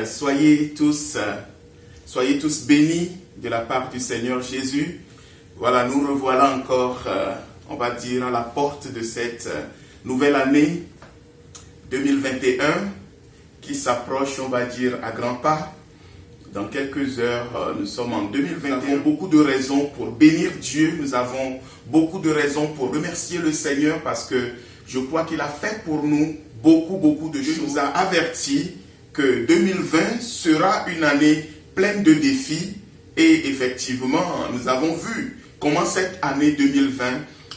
Alléluia. Soyez tous bénis de la part du Seigneur Jésus. Voilà, nous revoilà encore, on va dire, à la porte de cette nouvelle année 2021 qui s'approche, on va dire, à grands pas. Dans quelques heures, nous sommes en 2021. Nous avons beaucoup de raisons pour bénir Dieu. Nous avons beaucoup de raisons pour remercier le Seigneur parce que je crois qu'il a fait pour nous beaucoup de choses. Il nous a averti que 2020 sera une année pleine de défis. Et effectivement, nous avons vu comment cette année 2020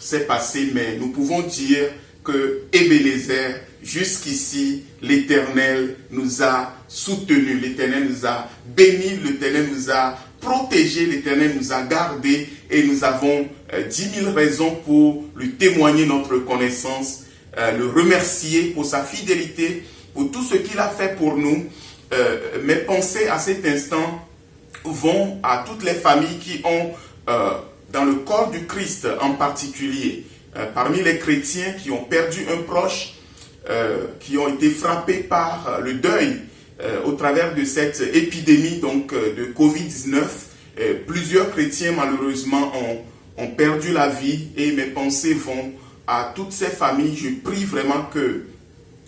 s'est passée. Mais nous pouvons dire que Ebenezer, jusqu'ici, l'Éternel nous a soutenus, l'Éternel nous a bénis, l'Éternel nous a protégés, l'Éternel nous a gardés et nous avons 10 000 raisons pour lui témoigner notre reconnaissance, le remercier pour sa fidélité, pour tout ce qu'il a fait pour nous. Mes pensées à cet instant vont à toutes les familles qui ont, dans le corps du Christ en particulier, parmi les chrétiens qui ont perdu un proche, qui ont été frappés par le deuil au travers de cette épidémie donc, de Covid-19. Plusieurs chrétiens malheureusement ont perdu la vie et mes pensées vont à toutes ces familles. Je prie vraiment que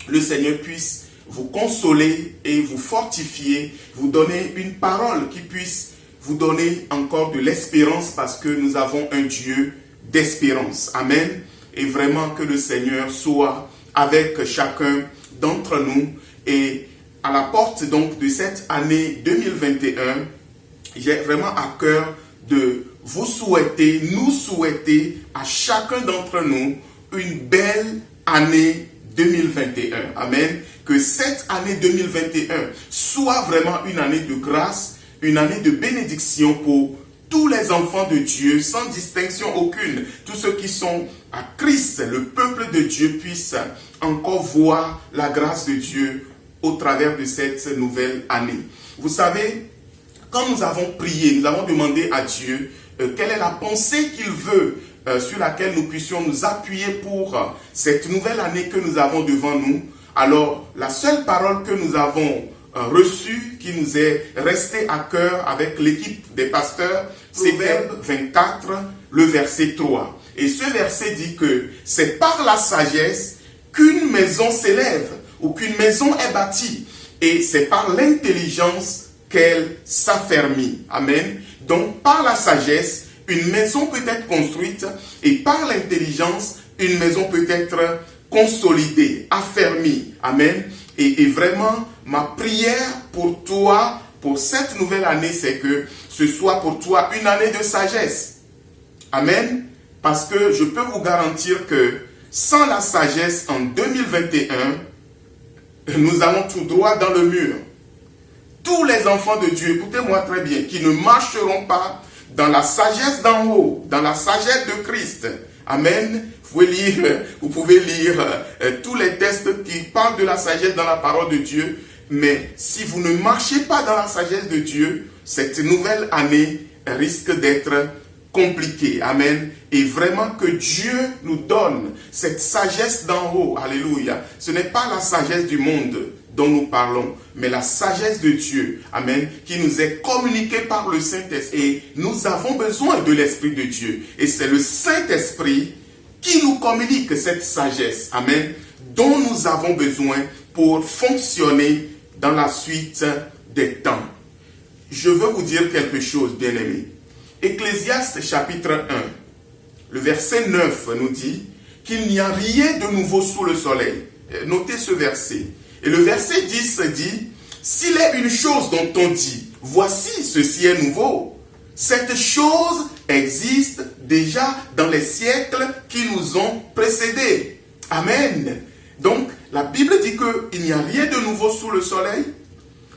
le Seigneur puisse vous consoler et vous fortifier, vous donner une parole qui puisse vous donner encore de l'espérance parce que nous avons un Dieu d'espérance. Amen. Et vraiment que le Seigneur soit avec chacun d'entre nous. Et à la porte donc de cette année 2021, j'ai vraiment à cœur de vous souhaiter, nous souhaiter à chacun d'entre nous une belle année 2021. Amen. Que cette année 2021 soit vraiment une année de grâce, une année de bénédiction pour tous les enfants de Dieu, sans distinction aucune. Tous ceux qui sont à Christ, le peuple de Dieu, puissent encore voir la grâce de Dieu au travers de cette nouvelle année. Vous savez, quand nous avons prié, nous avons demandé à Dieu quelle est la pensée qu'il veut, sur laquelle nous puissions nous appuyer pour cette nouvelle année que nous avons devant nous. Alors, la seule parole que nous avons reçue, qui nous est restée à cœur avec l'équipe des pasteurs, c'est Proverbe 24, le verset 3. Et ce verset dit que c'est par la sagesse qu'une maison s'élève ou qu'une maison est bâtie. Et c'est par l'intelligence qu'elle s'affermit. Amen. Donc, par la sagesse, une maison peut être construite et par l'intelligence, une maison peut être consolidée, affermie. Amen. Et vraiment, ma prière pour toi, pour cette nouvelle année, c'est que ce soit pour toi une année de sagesse. Amen. Parce que je peux vous garantir que sans la sagesse en 2021, nous allons tout droit dans le mur. Tous les enfants de Dieu, écoutez-moi très bien, qui ne marcheront pas dans la sagesse d'en haut, dans la sagesse de Christ. Amen. Vous pouvez lire tous les textes qui parlent de la sagesse dans la parole de Dieu. Mais si vous ne marchez pas dans la sagesse de Dieu, cette nouvelle année risque d'être compliquée. Amen. Et vraiment que Dieu nous donne cette sagesse d'en haut. Alléluia. Ce n'est pas la sagesse du monde dont nous parlons, mais la sagesse de Dieu, amen, qui nous est communiquée par le Saint-Esprit. Et nous avons besoin de l'Esprit de Dieu. Et c'est le Saint-Esprit qui nous communique cette sagesse, amen, dont nous avons besoin pour fonctionner dans la suite des temps. Je veux vous dire quelque chose, bien-aimés. Ecclésiaste chapitre 1, le verset 9 nous dit qu'il n'y a rien de nouveau sous le soleil. Notez ce verset. Et le verset 10 dit, s'il est une chose dont on dit, voici ceci est nouveau, cette chose existe déjà dans les siècles qui nous ont précédés. Amen. Donc, la Bible dit qu'il n'y a rien de nouveau sous le soleil.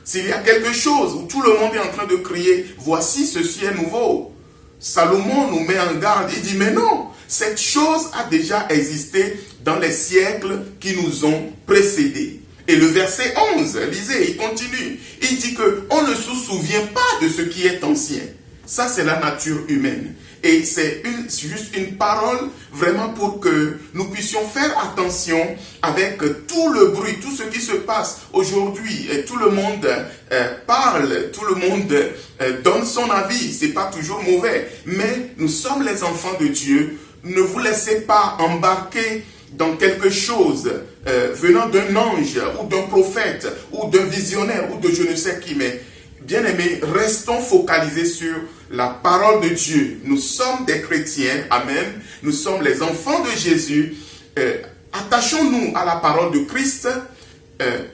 S'il y a quelque chose où tout le monde est en train de crier, voici ceci est nouveau, Salomon nous met en garde, il dit, mais non, cette chose a déjà existé dans les siècles qui nous ont précédés. Et le verset 11, lisez, il continue. Il dit qu'on ne se souvient pas de ce qui est ancien. Ça, c'est la nature humaine. Et c'est juste une parole vraiment pour que nous puissions faire attention avec tout le bruit, tout ce qui se passe aujourd'hui. Et tout le monde parle, tout le monde donne son avis. C'est pas toujours mauvais. Mais nous sommes les enfants de Dieu. Ne vous laissez pas embarquer dans quelque chose venant d'un ange ou d'un prophète ou d'un visionnaire ou de je ne sais qui. Mais bien-aimés, restons focalisés sur la parole de Dieu. Nous sommes des chrétiens, amen. Nous sommes les enfants de Jésus. Attachons-nous à la parole de Christ.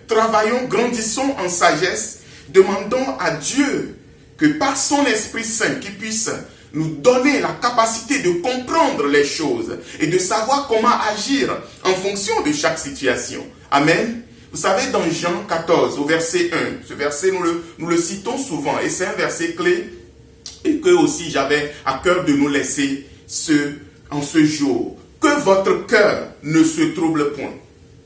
Travaillons, grandissons en sagesse. Demandons à Dieu que par son Esprit Saint, qu'il puisse nous donner la capacité de comprendre les choses et de savoir comment agir en fonction de chaque situation. Amen. Vous savez, dans Jean 14, au verset 1, ce verset, nous le citons souvent, et c'est un verset clé, et que aussi j'avais à cœur de nous laisser en ce jour. Que votre cœur ne se trouble point.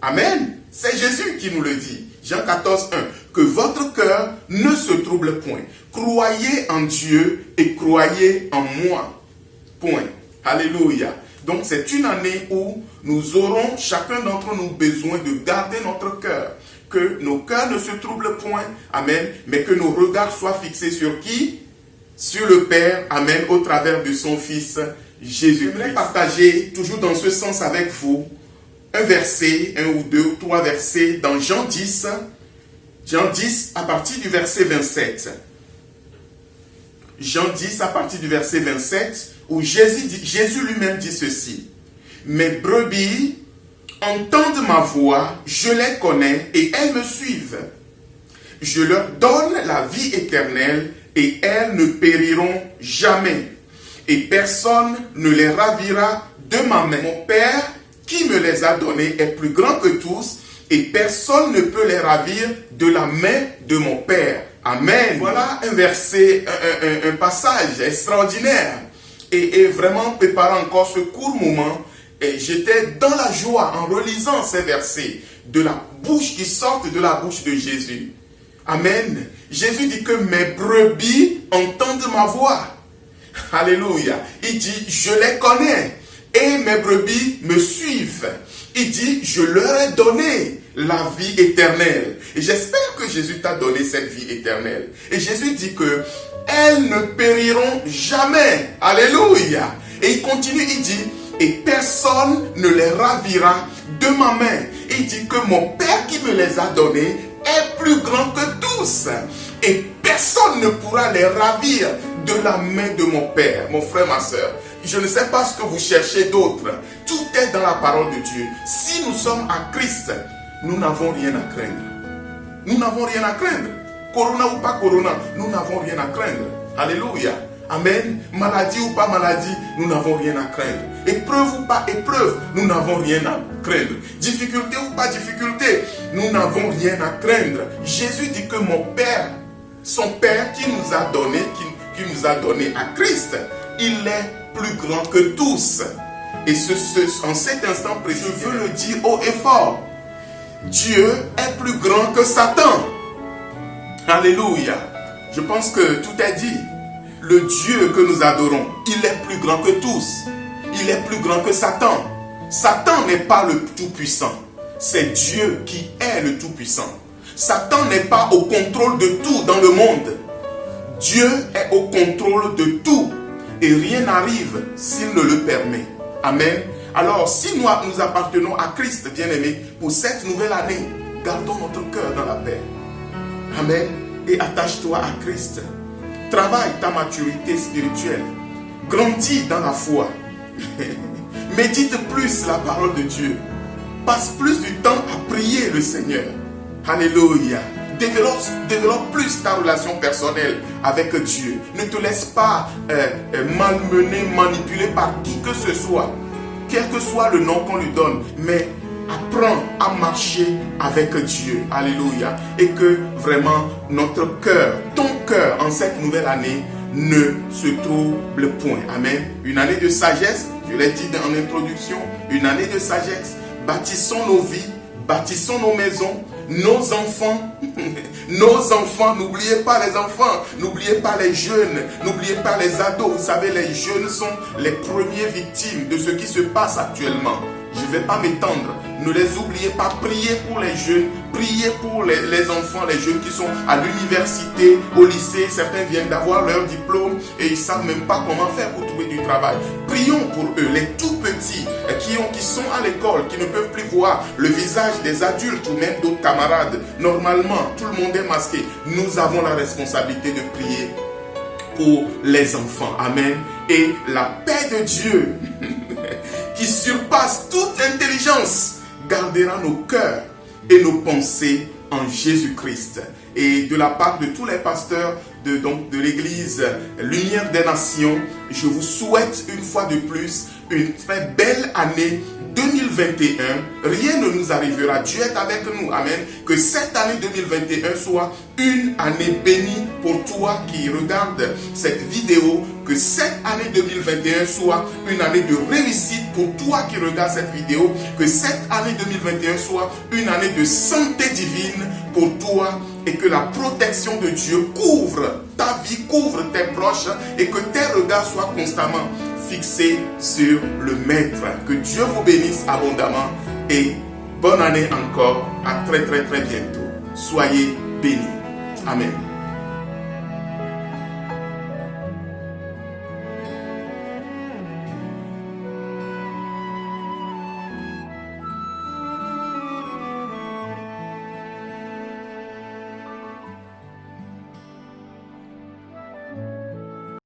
Amen. C'est Jésus qui nous le dit. Jean 14, 1. Que votre cœur ne se trouble point. Croyez en Dieu et croyez en moi. Point. Alléluia. Donc c'est une année où nous aurons chacun d'entre nous besoin de garder notre cœur. Que nos cœurs ne se troublent point. Amen. Mais que nos regards soient fixés sur qui? Sur le Père. Amen. Au travers de son Fils Jésus. J'aimerais partager toujours dans ce sens avec vous un verset, un ou deux ou trois versets dans Jean 10. Jean 10 à partir du verset 27. Jean 10 à partir du verset 27 où Jésus lui-même dit ceci. Mes brebis entendent ma voix, je les connais et elles me suivent. Je leur donne la vie éternelle et elles ne périront jamais. Et personne ne les ravira de ma main. Mon Père qui me les a donnés est plus grand que tous et personne ne peut les ravir de la main de mon Père. Amen. Voilà un verset, un passage extraordinaire. Et vraiment préparant encore ce court moment, et j'étais dans la joie en relisant ces versets de la bouche qui sortent de la bouche de Jésus. Amen. Jésus dit que mes brebis entendent ma voix. Alléluia. Il dit, je les connais et mes brebis me suivent. Il dit, je leur ai donné la vie éternelle. Et j'espère que Jésus t'a donné cette vie éternelle. Et Jésus dit que elles ne périront jamais. Alléluia. Et il continue, il dit, et personne ne les ravira de ma main. Il dit que mon Père qui me les a donnés est plus grand que tous. Et personne ne pourra les ravir de la main de mon Père. Mon frère, ma soeur, je ne sais pas ce que vous cherchez d'autre. Tout est dans la parole de Dieu. Si nous sommes à Christ, nous n'avons rien à craindre. Nous n'avons rien à craindre. Corona ou pas corona, nous n'avons rien à craindre. Alléluia. Amen. Maladie ou pas maladie, nous n'avons rien à craindre. Épreuve ou pas épreuve, nous n'avons rien à craindre. Difficulté ou pas difficulté, nous n'avons rien à craindre. Jésus dit que mon Père, son Père qui nous a donné, qui nous a donné à Christ, il est plus grand que tous. Et en cet instant précis, je veux le dire haut et fort. Dieu est plus grand que Satan. Alléluia. Je pense que tout est dit. Le Dieu que nous adorons, il est plus grand que tous. Il est plus grand que Satan. Satan n'est pas le tout-puissant. C'est Dieu qui est le tout-puissant. Satan n'est pas au contrôle de tout dans le monde. Dieu est au contrôle de tout. Et rien n'arrive s'il ne le permet. Amen. Alors, si nous appartenons à Christ, bien-aimés, pour cette nouvelle année, gardons notre cœur dans la paix. Amen. Et attache-toi à Christ. Travaille ta maturité spirituelle. Grandis dans la foi. Médite plus la parole de Dieu. Passe plus du temps à prier le Seigneur. Alléluia. Développe plus ta relation personnelle avec Dieu. Ne te laisse pas malmener, manipuler par qui que ce soit. Quel que soit le nom qu'on lui donne. Mais apprends à marcher avec Dieu. Alléluia. Et que vraiment notre cœur, ton cœur en cette nouvelle année ne se trouble point. Amen. Une année de sagesse, je l'ai dit en introduction, une année de sagesse. Bâtissons nos vies, bâtissons nos maisons, nos enfants, n'oubliez pas les enfants, n'oubliez pas les jeunes, n'oubliez pas les ados. Vous savez, les jeunes sont les premières victimes de ce qui se passe actuellement. Je ne vais pas m'étendre. Ne les oubliez pas. Priez pour les jeunes. Priez pour les enfants, les jeunes qui sont à l'université, au lycée. Certains viennent d'avoir leur diplôme et ils ne savent même pas comment faire pour trouver du travail. Prions pour eux, les tout petits qui sont à l'école, qui ne peuvent plus voir le visage des adultes ou même d'autres camarades. Normalement, tout le monde est masqué. Nous avons la responsabilité de prier pour les enfants. Amen. Et la paix de Dieu qui surpasse toute intelligence, gardera nos cœurs et nos pensées en Jésus-Christ. Et de la part de tous les pasteurs de l'église Lumière des Nations, je vous souhaite une fois de plus une très belle année 2021. Rien ne nous arrivera. Dieu est avec nous. Amen. Que cette année 2021 soit une année bénie pour toi qui regardes cette vidéo. Que cette année 2021 soit une année de réussite pour toi qui regardes cette vidéo. Que cette année 2021 soit une année de santé divine pour toi. Et que la protection de Dieu couvre ta vie, couvre tes proches. Et que tes regards soient constamment fixé sur le Maître. Que Dieu vous bénisse abondamment et bonne année encore. À très bientôt. Soyez bénis. Amen.